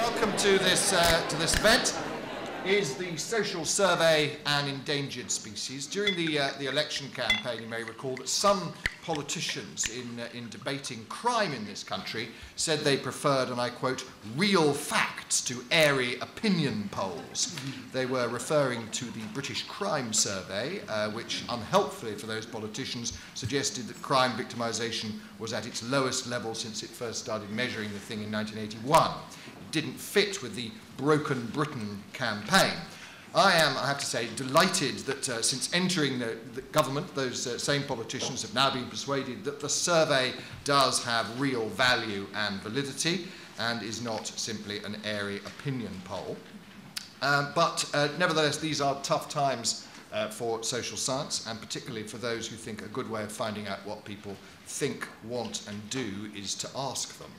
welcome to this event. Is the social survey an endangered species? During the election campaign, you may recall that some politicians in debating crime in this country said they preferred, and I quote, real facts to airy opinion polls. They were referring to the British Crime Survey, which unhelpfully for those politicians suggested that crime victimisation was at its lowest level since it first started measuring the thing in 1981. Didn't fit with the Broken Britain campaign. I am, I have to say, delighted that since entering the government, those same politicians have now been persuaded that the survey does have real value and validity and is not simply an airy opinion poll. But nevertheless, these are tough times for social science, and particularly for those who think a good way of finding out what people think, want and do is to ask them.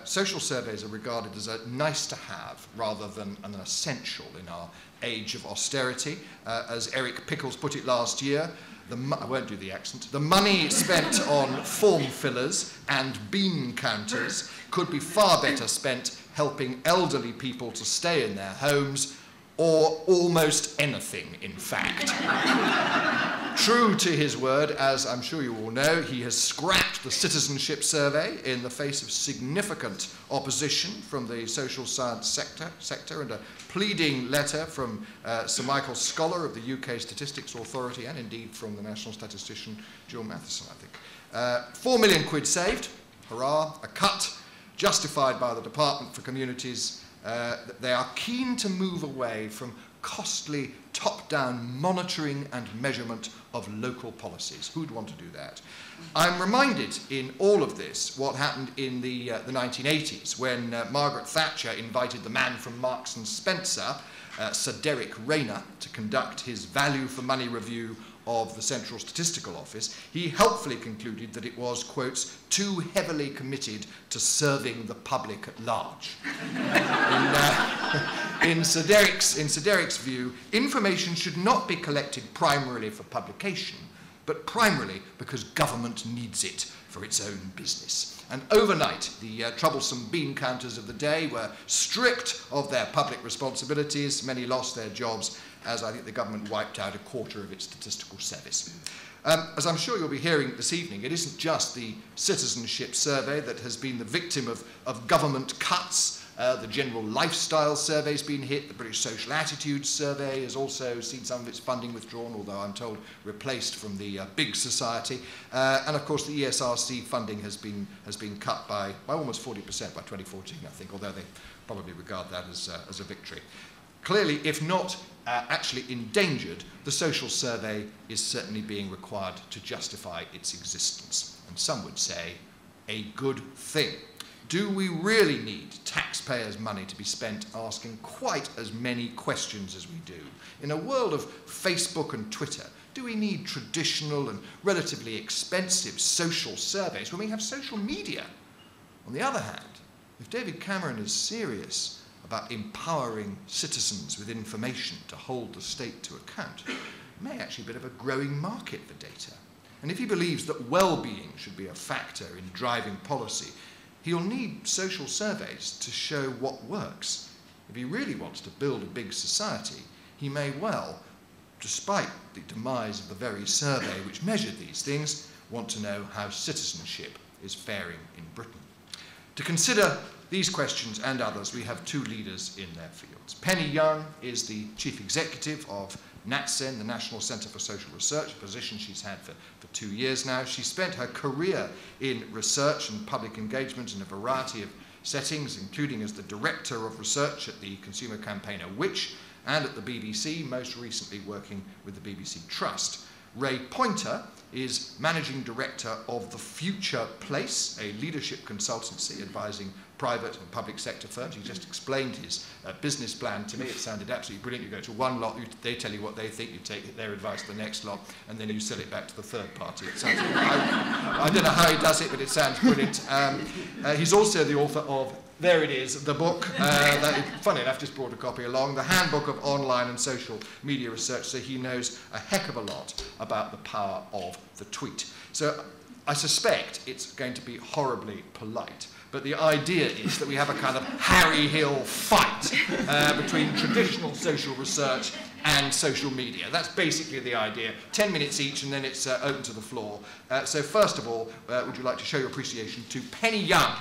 Social surveys are regarded as a nice-to-have rather than an essential in our age of austerity. As Eric Pickles put it last year, I won't do the accent, the money spent on form fillers and bean counters could be far better spent helping elderly people to stay in their homes, or almost anything, in fact. True to his word, as I'm sure you all know, he has scrapped the citizenship survey in the face of significant opposition from the social science sector and a pleading letter from Sir Michael Scholar of the UK Statistics Authority, and indeed from the national statistician Jill Matheson, I think. 4 million quid saved, hurrah, a cut justified by the Department for Communities. They are keen to move away from costly top-down monitoring and measurement of local policies. Who'd want to do that? I'm reminded in all of this what happened in the 1980s when Margaret Thatcher invited the man from Marks and Spencer, Sir Derek Rayner, to conduct his value for money review of the Central Statistical Office. He helpfully concluded that it was, quotes, too heavily committed to serving the public at large. In Sir Derek's view, information should not be collected primarily for publication, but primarily because government needs it for its own business. And overnight, the troublesome bean counters of the day were stripped of their public responsibilities. Many lost their jobs, as I think the government wiped out a quarter of its statistical service. As I'm sure you'll be hearing this evening, it isn't just the citizenship survey that has been the victim of government cuts. The general lifestyle survey's been hit. The British Social Attitudes Survey has also seen some of its funding withdrawn, although I'm told replaced from the big society. And of course the ESRC funding has been cut by almost 40% by 2014, I think, although they probably regard that as a victory. Clearly, if not actually endangered, the social survey is certainly being required to justify its existence. And some would say, a good thing. Do we really need taxpayers' money to be spent asking quite as many questions as we do? In a world of Facebook and Twitter, do we need traditional and relatively expensive social surveys when we have social media? On the other hand, if David Cameron is serious about empowering citizens with information to hold the state to account, it may actually be a bit of a growing market for data. And if he believes that well-being should be a factor in driving policy, he'll need social surveys to show what works. If he really wants to build a big society, he may well, despite the demise of the very survey which measured these things, want to know how citizenship is faring in Britain. To consider these questions and others, we have two leaders in their fields. Penny Young is the Chief Executive of NatCen, the National Centre for Social Research, a position she's had for 2 years now. She spent her career in research and public engagement in a variety of settings, including as the Director of Research at the consumer campaigner Which, and at the BBC, most recently working with the BBC Trust. Ray Pointer is Managing Director of The Future Place, a leadership consultancy advising private and public sector firms. He just explained his business plan to me. It sounded absolutely brilliant. You go to one lot, they tell you what they think, you take their advice to the next lot, and then you sell it back to the third party. It sounds, I don't know how he does it, but it sounds brilliant. He's also the author of, there it is, the book, that, funny enough, just brought a copy along, The Handbook of Online and Social Media Research, so he knows a heck of a lot about the power of the tweet. So I suspect it's going to be horribly polite, but the idea is that we have a kind of Harry Hill fight between traditional social research and social media. That's basically the idea. 10 minutes each, and then it's open to the floor. So first of all, would you like to show your appreciation to Penny Young?